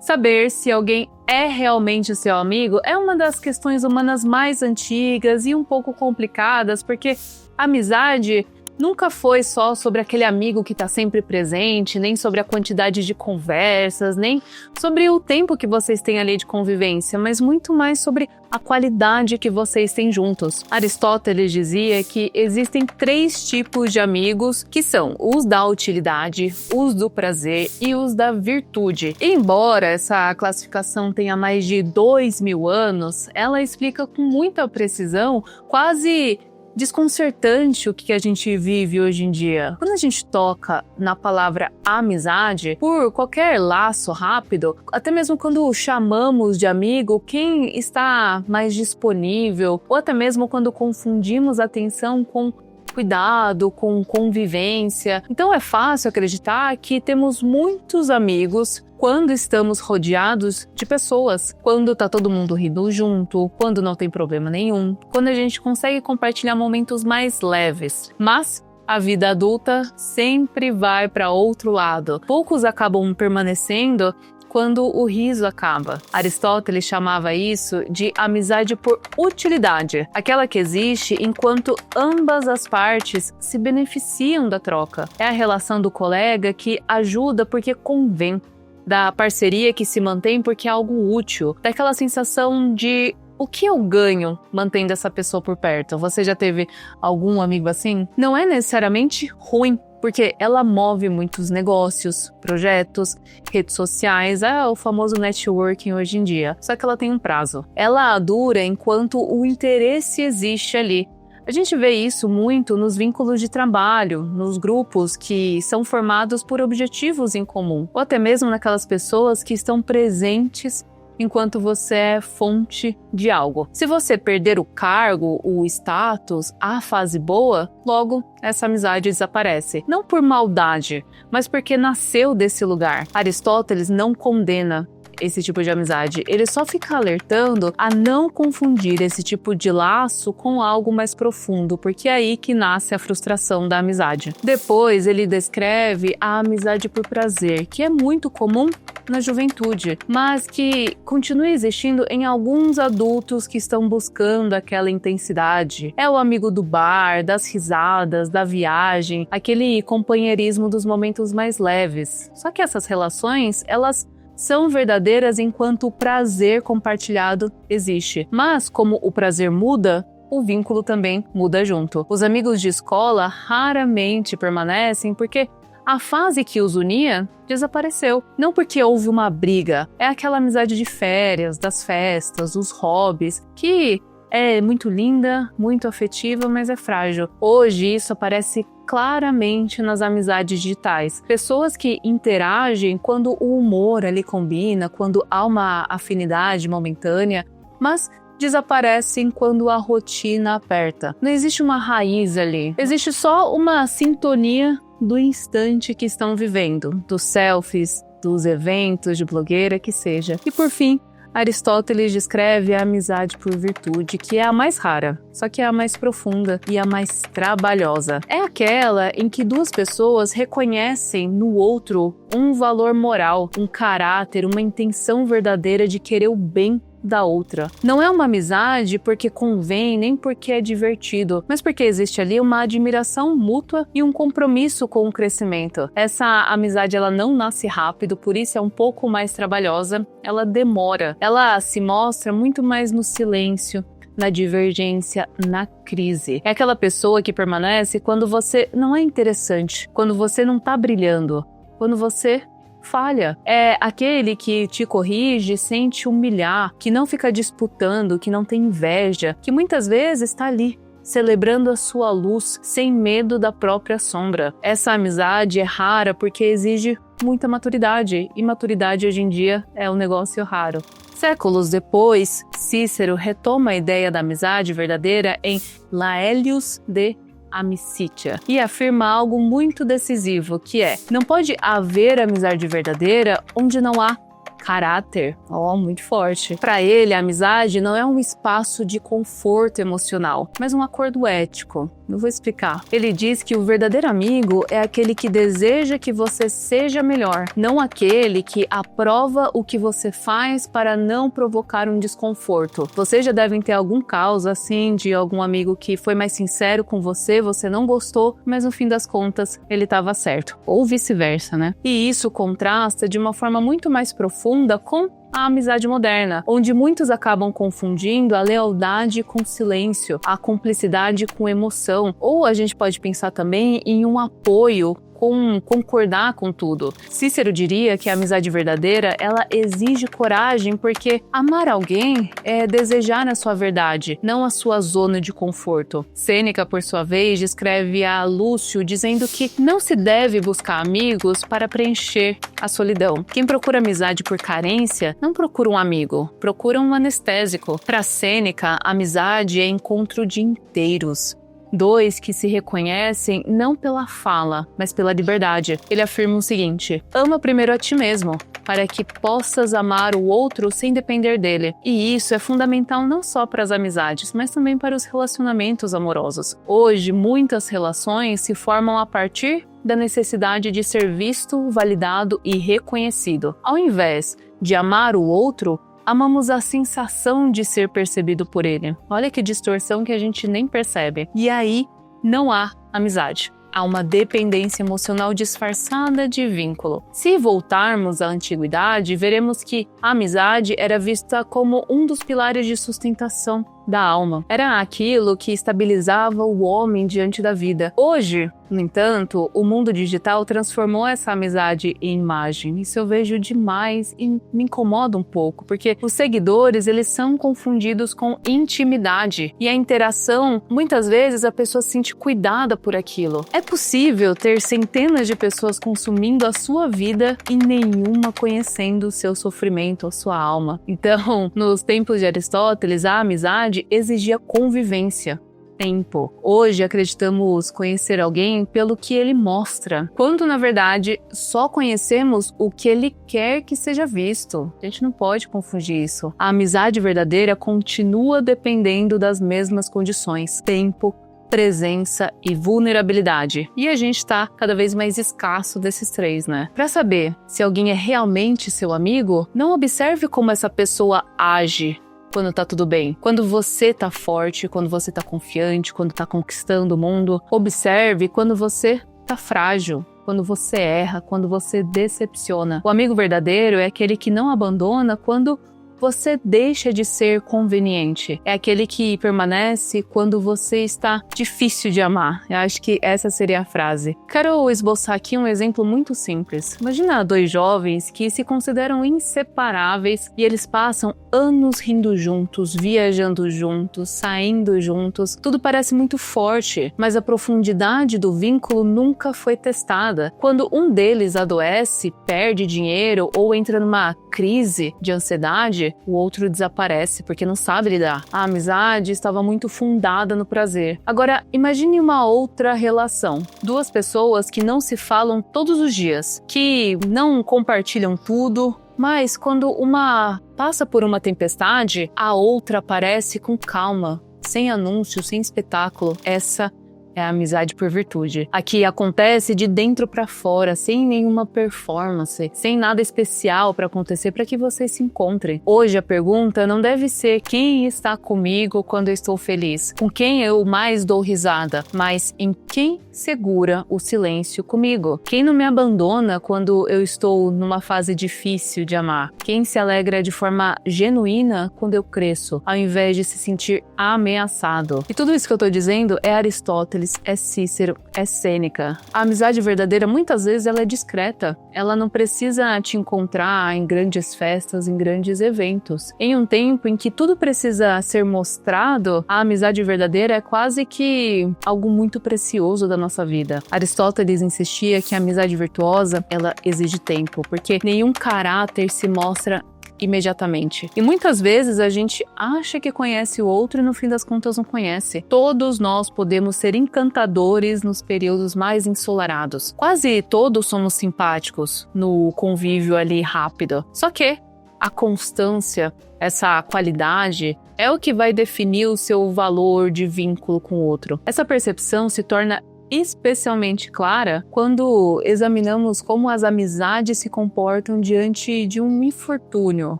Saber se alguém é realmente seu amigo é uma das questões humanas mais antigas e um pouco complicadas, porque a amizade nunca foi só sobre aquele amigo que está sempre presente, nem sobre a quantidade de conversas, nem sobre o tempo que vocês têm ali de convivência, mas muito mais sobre a qualidade que vocês têm juntos. Aristóteles dizia que existem 3 tipos de amigos, que são os da utilidade, os do prazer e os da virtude. E embora essa classificação tenha mais de 2000 anos, ela explica com muita precisão, quase desconcertante o que a gente vive hoje em dia. Quando a gente toca na palavra amizade, por qualquer laço rápido, até mesmo quando chamamos de amigo quem está mais disponível, ou até mesmo quando confundimos atenção com cuidado, com convivência. Então é fácil acreditar que temos muitos amigos quando estamos rodeados de pessoas, quando tá todo mundo rindo junto, quando não tem problema nenhum, quando a gente consegue compartilhar momentos mais leves. Mas a vida adulta sempre vai para outro lado. Poucos acabam permanecendo quando o riso acaba. Aristóteles chamava isso de amizade por utilidade, aquela que existe enquanto ambas as partes se beneficiam da troca. É a relação do colega que ajuda porque convém, da parceria que se mantém porque é algo útil, daquela sensação de o que eu ganho mantendo essa pessoa por perto. Você já teve algum amigo assim? Não é necessariamente ruim, porque ela move muitos negócios, projetos, redes sociais, é o famoso networking hoje em dia. Só que ela tem um prazo. Ela dura enquanto o interesse existe ali. A gente vê isso muito nos vínculos de trabalho, nos grupos que são formados por objetivos em comum, ou até mesmo naquelas pessoas que estão presentes enquanto você é fonte de algo. Se você perder o cargo, o status, a fase boa, logo essa amizade desaparece. Não por maldade, mas porque nasceu desse lugar. Aristóteles não condena esse tipo de amizade. Ele só fica alertando a não confundir esse tipo de laço com algo mais profundo, porque é aí que nasce a frustração da amizade. Depois ele descreve a amizade por prazer, que é muito comum na juventude, mas que continua existindo em alguns adultos que estão buscando aquela intensidade. É o amigo do bar, das risadas, da viagem, aquele companheirismo dos momentos mais leves. Só que essas relações, elas são verdadeiras enquanto o prazer compartilhado existe. Mas como o prazer muda, o vínculo também muda junto. Os amigos de escola raramente permanecem porque a fase que os unia desapareceu. Não porque houve uma briga, é aquela amizade de férias, das festas, os hobbies, que é muito linda, muito afetiva, mas é frágil. Hoje isso aparece claramente nas amizades digitais. Pessoas que interagem quando o humor ali combina, quando há uma afinidade momentânea, mas desaparecem quando a rotina aperta. Não existe uma raiz ali, existe só uma sintonia do instante que estão vivendo, dos selfies, dos eventos de blogueira, que seja. E por fim, Aristóteles descreve a amizade por virtude, que é a mais rara, só que é a mais profunda e a mais trabalhosa. É aquela em que duas pessoas reconhecem no outro um valor moral, um caráter, uma intenção verdadeira de querer o bem da outra. Não é uma amizade porque convém, nem porque é divertido, mas porque existe ali uma admiração mútua e um compromisso com o crescimento. Essa amizade, ela não nasce rápido, por isso é um pouco mais trabalhosa, ela demora. Ela se mostra muito mais no silêncio, na divergência, na crise. É aquela pessoa que permanece quando você não é interessante, quando você não tá brilhando, quando você falha. É aquele que te corrige sem te humilhar, que não fica disputando, que não tem inveja, que muitas vezes está ali, celebrando a sua luz, sem medo da própria sombra. Essa amizade é rara porque exige muita maturidade, e maturidade hoje em dia é um negócio raro. Séculos depois, Cícero retoma a ideia da amizade verdadeira em Laelius de Amicitia e afirma algo muito decisivo, que é: não pode haver amizade verdadeira onde não há caráter. Muito forte. Para ele, a amizade não é um espaço de conforto emocional, mas um acordo ético. Eu vou explicar. Ele diz que o verdadeiro amigo é aquele que deseja que você seja melhor, não aquele que aprova o que você faz para não provocar um desconforto. Vocês já devem ter algum caso assim de algum amigo que foi mais sincero com você, você não gostou, mas no fim das contas ele estava certo. Ou vice-versa, né? E isso contrasta de uma forma muito mais profunda com a amizade moderna, onde muitos acabam confundindo a lealdade com silêncio, a cumplicidade com emoção, ou a gente pode pensar também em um apoio com concordar com tudo. Cícero diria que a amizade verdadeira, ela exige coragem, porque amar alguém é desejar a sua verdade, não a sua zona de conforto. Sêneca, por sua vez, descreve a Lúcio dizendo que não se deve buscar amigos para preencher a solidão. Quem procura amizade por carência, não procura um amigo, procura um anestésico. Para Sêneca, amizade é encontro de inteiros. Dois que se reconhecem não pela fala, mas pela liberdade. Ele afirma o seguinte: ama primeiro a ti mesmo, para que possas amar o outro sem depender dele. E isso é fundamental não só para as amizades, mas também para os relacionamentos amorosos. Hoje, muitas relações se formam a partir da necessidade de ser visto, validado e reconhecido. Ao invés de amar o outro, amamos a sensação de ser percebido por ele. Olha que distorção que a gente nem percebe. E aí não há amizade. Há uma dependência emocional disfarçada de vínculo. Se voltarmos à antiguidade, veremos que a amizade era vista como um dos pilares de sustentação da alma. Era aquilo que estabilizava o homem diante da vida. Hoje, no entanto, o mundo digital transformou essa amizade em imagem. Isso eu vejo demais e me incomoda um pouco, porque os seguidores, eles são confundidos com intimidade. E a interação, muitas vezes a pessoa se sente cuidada por aquilo. É possível ter centenas de pessoas consumindo a sua vida e nenhuma conhecendo o seu sofrimento, a sua alma. Então, nos tempos de Aristóteles, a amizade exigia convivência, tempo. Hoje acreditamos conhecer alguém pelo que ele mostra, quando na verdade só conhecemos o que ele quer que seja visto. A gente não pode confundir isso. A amizade verdadeira continua dependendo das mesmas condições: tempo, presença e vulnerabilidade. E a gente tá cada vez mais escasso desses três, né? Para saber se alguém é realmente seu amigo, não observe como essa pessoa age quando tá tudo bem. Quando você tá forte, quando você tá confiante, quando tá conquistando o mundo. Observe quando você tá frágil, quando você erra, quando você decepciona. O amigo verdadeiro é aquele que não abandona quando você deixa de ser conveniente. É aquele que permanece quando você está difícil de amar. Eu acho que essa seria a frase. Quero esboçar aqui um exemplo muito simples. Imagina dois jovens que se consideram inseparáveis e eles passam anos rindo juntos, viajando juntos, saindo juntos. Tudo parece muito forte, mas a profundidade do vínculo nunca foi testada. Quando um deles adoece, perde dinheiro ou entra numa crise de ansiedade, o outro desaparece porque não sabe lidar. A amizade estava muito fundada no prazer. Agora, imagine uma outra relação. Duas pessoas que não se falam todos os dias, que não compartilham tudo, mas quando uma passa por uma tempestade, a outra aparece com calma, sem anúncio, sem espetáculo. Essa é a amizade por virtude. Aqui acontece de dentro para fora, sem nenhuma performance, sem nada especial para acontecer para que vocês se encontrem. Hoje a pergunta não deve ser quem está comigo quando eu estou feliz, com quem eu mais dou risada, mas em quem segura o silêncio comigo. Quem não me abandona quando eu estou numa fase difícil de amar. Quem se alegra de forma genuína quando eu cresço, ao invés de se sentir ameaçado. E tudo isso que eu estou dizendo é Aristóteles, é Cícero, é Sêneca. A amizade verdadeira, muitas vezes, ela é discreta. Ela não precisa te encontrar em grandes festas, em grandes eventos. Em um tempo em que tudo precisa ser mostrado, a amizade verdadeira é quase que algo muito precioso da nossa vida. Aristóteles insistia que a amizade virtuosa, ela exige tempo, porque nenhum caráter se mostra imediatamente. E muitas vezes a gente acha que conhece o outro e no fim das contas não conhece. Todos nós podemos ser encantadores nos períodos mais ensolarados. Quase todos somos simpáticos no convívio ali rápido. Só que a constância, essa qualidade, é o que vai definir o seu valor de vínculo com o outro. Essa percepção se torna especialmente clara quando examinamos como as amizades se comportam diante de um infortúnio.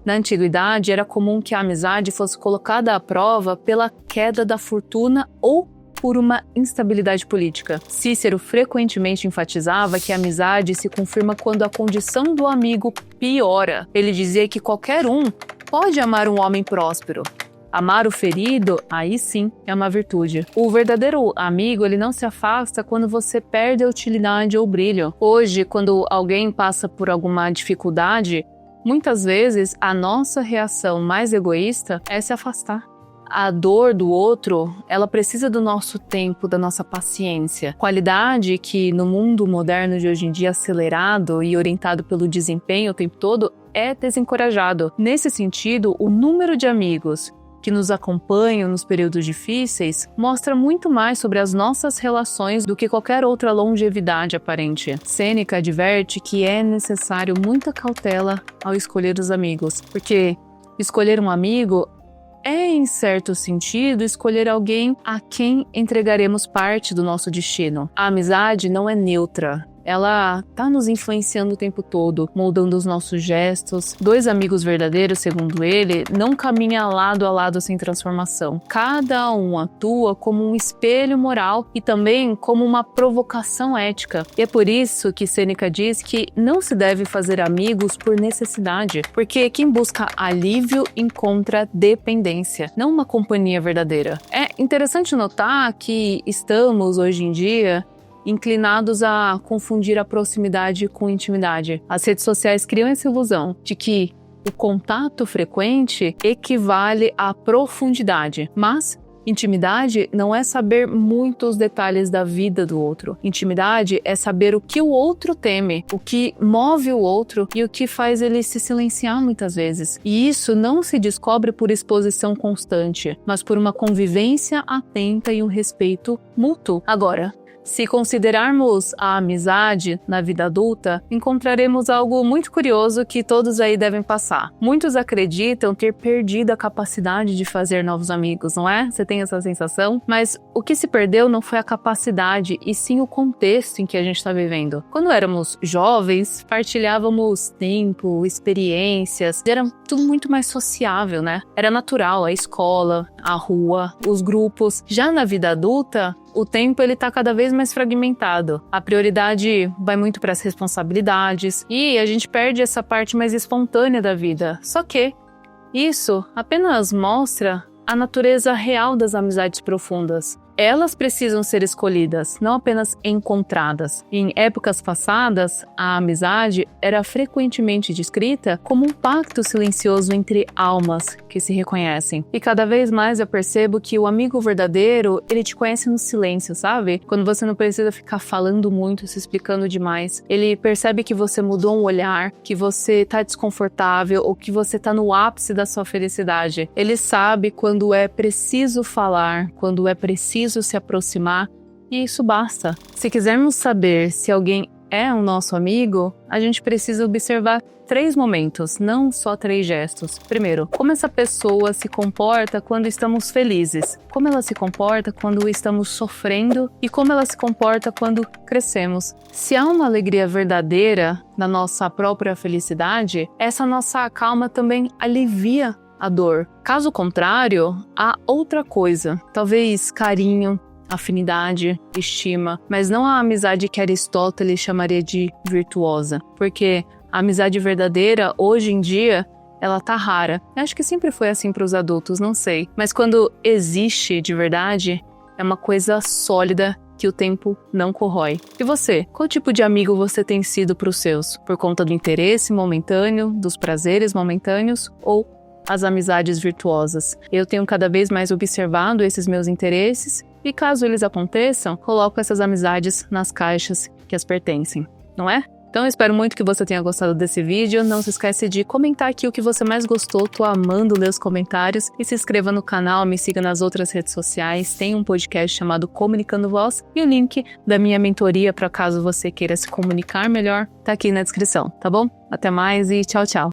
Na antiguidade, era comum que a amizade fosse colocada à prova pela queda da fortuna ou por uma instabilidade política. Cícero frequentemente enfatizava que a amizade se confirma quando a condição do amigo piora. Ele dizia que qualquer um pode amar um homem próspero. Amar o ferido, aí sim, é uma virtude. O verdadeiro amigo, ele não se afasta quando você perde a utilidade ou brilho. Hoje, quando alguém passa por alguma dificuldade, muitas vezes a nossa reação mais egoísta é se afastar. A dor do outro, ela precisa do nosso tempo, da nossa paciência. Qualidade que no mundo moderno de hoje em dia acelerado e orientado pelo desempenho o tempo todo é desencorajado. Nesse sentido, o número de amigos que nos acompanham nos períodos difíceis mostra muito mais sobre as nossas relações do que qualquer outra longevidade aparente. Sêneca adverte que é necessário muita cautela ao escolher os amigos, porque escolher um amigo é, em certo sentido, escolher alguém a quem entregaremos parte do nosso destino. A amizade não é neutra. Ela está nos influenciando o tempo todo, moldando os nossos gestos. Dois amigos verdadeiros, segundo ele, não caminham lado a lado sem transformação. Cada um atua como um espelho moral e também como uma provocação ética. E é por isso que Sêneca diz que não se deve fazer amigos por necessidade, porque quem busca alívio encontra dependência, não uma companhia verdadeira. É interessante notar que estamos, hoje em dia, inclinados a confundir a proximidade com intimidade. As redes sociais criam essa ilusão de que o contato frequente equivale à profundidade, mas intimidade não é saber muitos detalhes da vida do outro. Intimidade é saber o que o outro teme, o que move o outro e o que faz ele se silenciar muitas vezes. E isso não se descobre por exposição constante, mas por uma convivência atenta e um respeito mútuo. Agora, se considerarmos a amizade na vida adulta, encontraremos algo muito curioso que todos aí devem passar. Muitos acreditam ter perdido a capacidade de fazer novos amigos, não é? Você tem essa sensação? Mas o que se perdeu não foi a capacidade, e sim o contexto em que a gente está vivendo. Quando éramos jovens, partilhávamos tempo, experiências, era tudo muito mais sociável, né? Era natural, a escola, a rua, os grupos. Já na vida adulta, o tempo ele tá cada vez mais fragmentado. A prioridade vai muito para as responsabilidades e a gente perde essa parte mais espontânea da vida. Só que isso apenas mostra a natureza real das amizades profundas. Elas precisam ser escolhidas, não apenas encontradas. Em épocas passadas, a amizade era frequentemente descrita como um pacto silencioso entre almas que se reconhecem. E cada vez mais eu percebo que o amigo verdadeiro, ele te conhece no silêncio, sabe? Quando você não precisa ficar falando muito, se explicando demais. Ele percebe que você mudou um olhar, que você tá desconfortável ou que você tá no ápice da sua felicidade. Ele sabe quando é preciso falar, quando é preciso se aproximar, e isso basta. Se quisermos saber se alguém é um nosso amigo, a gente precisa observar 3 momentos, não só 3 gestos. Primeiro, como essa pessoa se comporta quando estamos felizes, como ela se comporta quando estamos sofrendo e como ela se comporta quando crescemos. Se há uma alegria verdadeira na nossa própria felicidade, essa nossa calma também alivia a dor. Caso contrário, há outra coisa, talvez carinho, afinidade, estima, mas não a amizade que Aristóteles chamaria de virtuosa, porque a amizade verdadeira, hoje em dia, ela tá rara. Acho que sempre foi assim para os adultos, não sei, mas quando existe de verdade, é uma coisa sólida que o tempo não corrói. E você? Qual tipo de amigo você tem sido para os seus? Por conta do interesse momentâneo, dos prazeres momentâneos ou as amizades virtuosas? Eu tenho cada vez mais observado esses meus interesses e caso eles aconteçam, coloco essas amizades nas caixas que as pertencem, não é? Então eu espero muito que você tenha gostado desse vídeo. Não se esquece de comentar aqui o que você mais gostou. Tô amando ler os comentários. E se inscreva no canal, me siga nas outras redes sociais. Tem um podcast chamado Comunicando Voz. E o link da minha mentoria, para caso você queira se comunicar melhor, tá aqui na descrição, tá bom? Até mais e tchau, tchau.